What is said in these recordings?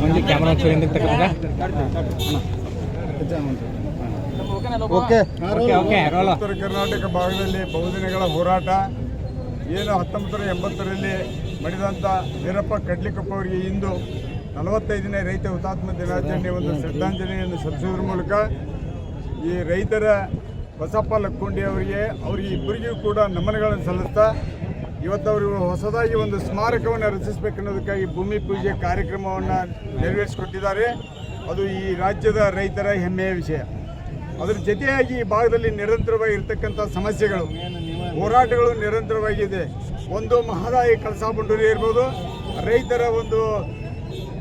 ಒಂದು camera ಚೂರಿಂದ okay okay roll. ಉತ್ತರ ಕರ್ನಾಟಕ ಭಾಗದಲ್ಲಿ ಬಹುದಿನಗಳ ಹೋರಾಟ ಏನು 1980ರಲ್ಲಿ ಮಡಿದಂಥ ವೀರಪ್ಪ ಕಡ್ಲಿಕೊಪ್ಪ ಅವರಿಗೆ ಇಂದು 45ನೇ ರೈತ ಹುತಾತ್ಮ ದಿನಾಚರಣೆ ಒಂದು ಶ್ರದ್ಧಾಂಜಲಿಯನ್ನು ಸಲ್ಲಿಸುವುದರ ಮೂಲಕ ಈ ರೈತರ ಬಸಪ್ಪ ಲಕ್ಕುಂಡಿ ಅವರಿಗೆ ಇಬ್ಬರಿಗೂ ಕೂಡ ನಮನಗಳನ್ನು ಸಲ್ಲಿಸ್ತಾ ಇವತ್ತು ಅವರು ಹೊಸದಾಗಿ ಒಂದು ಸ್ಮಾರಕವನ್ನು ರಚಿಸಬೇಕನ್ನೋದಕ್ಕಾಗಿ ಭೂಮಿ ಪೂಜೆ ಕಾರ್ಯಕ್ರಮವನ್ನು ನೆರವೇರಿಸಿಕೊಟ್ಟಿದ್ದಾರೆ. ಅದು ಈ ರಾಜ್ಯದ ರೈತರ ಹೆಮ್ಮೆಯ ವಿಷಯ. ಅದರ ಜೊತೆಯಾಗಿ ಈ ಭಾಗದಲ್ಲಿ ನಿರಂತರವಾಗಿ ಇರತಕ್ಕಂಥ ಸಮಸ್ಯೆಗಳು ಹೋರಾಟಗಳು ನಿರಂತರವಾಗಿದೆ. ಒಂದು ಮಹದಾಯಿ ಕಳಸಾ ಬಂಡೂರಿ ಇರ್ಬೋದು, ರೈತರ ಒಂದು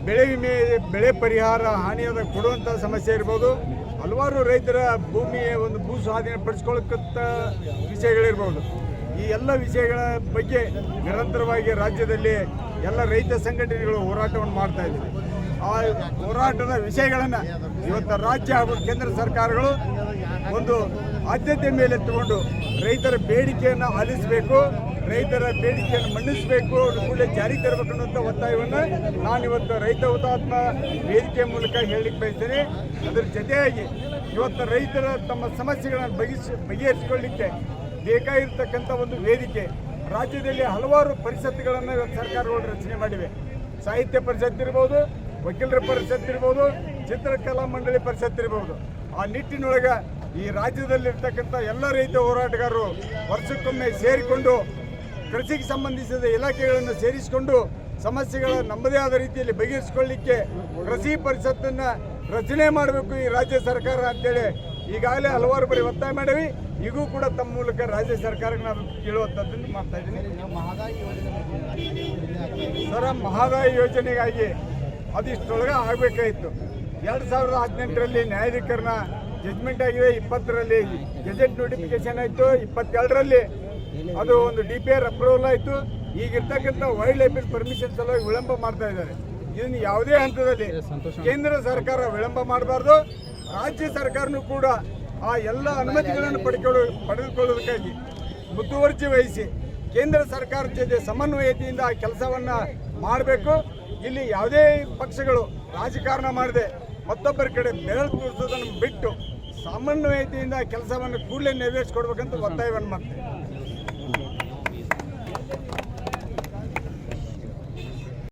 ಬೆಳೆ ವಿಮೆ ಬೆಳೆ ಪರಿಹಾರ ಹಾನಿಯಾದ ಕೊಡುವಂಥ ಸಮಸ್ಯೆ ಇರ್ಬೋದು, ಹಲವಾರು ರೈತರ ಭೂಮಿಯ ಒಂದು ಭೂ ಸ್ವಾಧೀನ ಪಡಿಸ್ಕೊಳ್ಳಕ್ಕಂಥ ವಿಷಯಗಳಿರ್ಬೋದು. ಈ ಎಲ್ಲ ವಿಷಯಗಳ ಬಗ್ಗೆ ನಿರಂತರವಾಗಿ ರಾಜ್ಯದಲ್ಲಿ ಎಲ್ಲ ರೈತ ಸಂಘಟನೆಗಳು ಹೋರಾಟವನ್ನು ಮಾಡ್ತಾ ಇದ್ದಾರೆ. ಆ ಹೋರಾಟದ ವಿಷಯಗಳನ್ನು ಇವತ್ತು ರಾಜ್ಯ ಹಾಗೂ ಕೇಂದ್ರ ಸರ್ಕಾರಗಳು ಒಂದು ಆದ್ಯತೆ ಮೇಲೆ ತಗೊಂಡು ರೈತರ ಬೇಡಿಕೆಯನ್ನು ಆಲಿಸಬೇಕು, ರೈತರ ಬೇಡಿಕೆಯನ್ನು ಮನ್ನಿಸಬೇಕು, ಕೂಡಲೇ ಜಾರಿಗೆ ತರಬೇಕು ಅನ್ನುವಂಥ ಒತ್ತಾಯವನ್ನು ನಾನಿವತ್ತು ರೈತ ಹುತಾತ್ಮ ವೇದಿಕೆ ಮೂಲಕ ಹೇಳಲಿಕ್ಕೆ ಬಯಸ್ತೇನೆ. ಅದರ ಜೊತೆಯಾಗಿ ಇವತ್ತು ರೈತರ ತಮ್ಮ ಸಮಸ್ಯೆಗಳನ್ನು ಬಗೆಹರಿಸಿಕೊಳ್ಳಲಿಕ್ಕೆ ಬೇಕಾಗಿರ್ತಕ್ಕಂಥ ಒಂದು ವೇದಿಕೆ ರಾಜ್ಯದಲ್ಲಿ ಹಲವಾರು ಪರಿಷತ್ಗಳನ್ನು ಇವತ್ತು ಸರ್ಕಾರಗಳು ರಚನೆ ಮಾಡಿವೆ. ಸಾಹಿತ್ಯ ಪರಿಷತ್ ಇರ್ಬೋದು, ವಕೀಲರ ಪರಿಷತ್ ಇರ್ಬೋದು, ಚಿತ್ರಕಲಾ ಮಂಡಳಿ ಪರಿಷತ್ ಇರ್ಬೋದು. ಆ ನಿಟ್ಟಿನೊಳಗೆ ಈ ರಾಜ್ಯದಲ್ಲಿರ್ತಕ್ಕಂಥ ಎಲ್ಲ ರೈತ ಹೋರಾಟಗಾರರು ವರ್ಷಕ್ಕೊಮ್ಮೆ ಸೇರಿಕೊಂಡು ಕೃಷಿಗೆ ಸಂಬಂಧಿಸಿದ ಇಲಾಖೆಗಳನ್ನು ಸೇರಿಸಿಕೊಂಡು ಸಮಸ್ಯೆಗಳ ನಮ್ಮದೇ ಆದ ರೀತಿಯಲ್ಲಿ ಬಗೆಹರಿಸಿಕೊಳ್ಳಲಿಕ್ಕೆ ಕೃಷಿ ಪರಿಷತ್ತನ್ನು ರಚನೆ ಮಾಡಬೇಕು ಈ ರಾಜ್ಯ ಸರ್ಕಾರ ಅಂತೇಳಿ ಈಗಾಗಲೇ ಹಲವಾರು ಬಾರಿ ಒತ್ತಾಯ ಮಾಡೀವಿ. ಈಗೂ ಕೂಡ ತಮ್ಮ ಮೂಲಕ ರಾಜ್ಯ ಸರ್ಕಾರಕ್ಕೆ ನಾನು ಕೇಳುವಂಥದ್ದನ್ನು ಮಾಡ್ತಾ ಇದ್ದೀನಿ. ಸರ, ಮಹದಾಯಿ ಯೋಜನೆಗಾಗಿ ಅದಿಷ್ಟೊಳಗೆ ಆಗಬೇಕಾಯಿತು. 2018ರಲ್ಲಿ ನ್ಯಾಯಾಧೀಕರಣ ಜಡ್ಜ್ಮೆಂಟ್ ಆಗಿದೆ, 20ರಲ್ಲಿ ಗೆಜೆಟ್ ನೋಟಿಫಿಕೇಶನ್ ಆಯಿತು, 22ರಲ್ಲಿ ಅದು ಒಂದು DPR ಅಪ್ರೂವಲ್ ಆಯಿತು. ಈಗಿರ್ತಕ್ಕಂಥ ವೈಲ್ಡ್ ಲೈಫ್ ಪರ್ಮಿಷನ್ ಸಲುವಾಗಿ ವಿಳಂಬ ಮಾಡ್ತಾ ಇದ್ದಾರೆ. ಇದನ್ನು ಯಾವುದೇ ಹಂತದಲ್ಲಿ ಕೇಂದ್ರ ಸರ್ಕಾರ ವಿಳಂಬ ಮಾಡಬಾರ್ದು. ರಾಜ್ಯ ಸರ್ಕಾರನೂ ಕೂಡ ಆ ಎಲ್ಲ ಅನುಮತಿಗಳನ್ನು ಪಡೆದುಕೊಳ್ಳೋದಕ್ಕಾಗಿ ಮುತುವರ್ಜಿ ವಹಿಸಿ ಕೇಂದ್ರ ಸರ್ಕಾರದ ಜೊತೆ ಸಮನ್ವಯತೆಯಿಂದ ಆ ಕೆಲಸವನ್ನು ಮಾಡಬೇಕು. ಇಲ್ಲಿ ಯಾವುದೇ ಪಕ್ಷಗಳು ರಾಜಕಾರಣ ಮಾಡದೆ ಮತ್ತೊಬ್ಬರ ಕಡೆ ಬೆರಳು ತೋರಿಸೋದನ್ನು ಬಿಟ್ಟು ಸಮನ್ವಯತೆಯಿಂದ ಕೆಲಸವನ್ನು ಕೂಡಲೇ ನೆರವೇರಿಸಿಕೊಡ್ಬೇಕಂತ ಒತ್ತಾಯವನ್ನು ಮಾಡ್ತೇವೆ.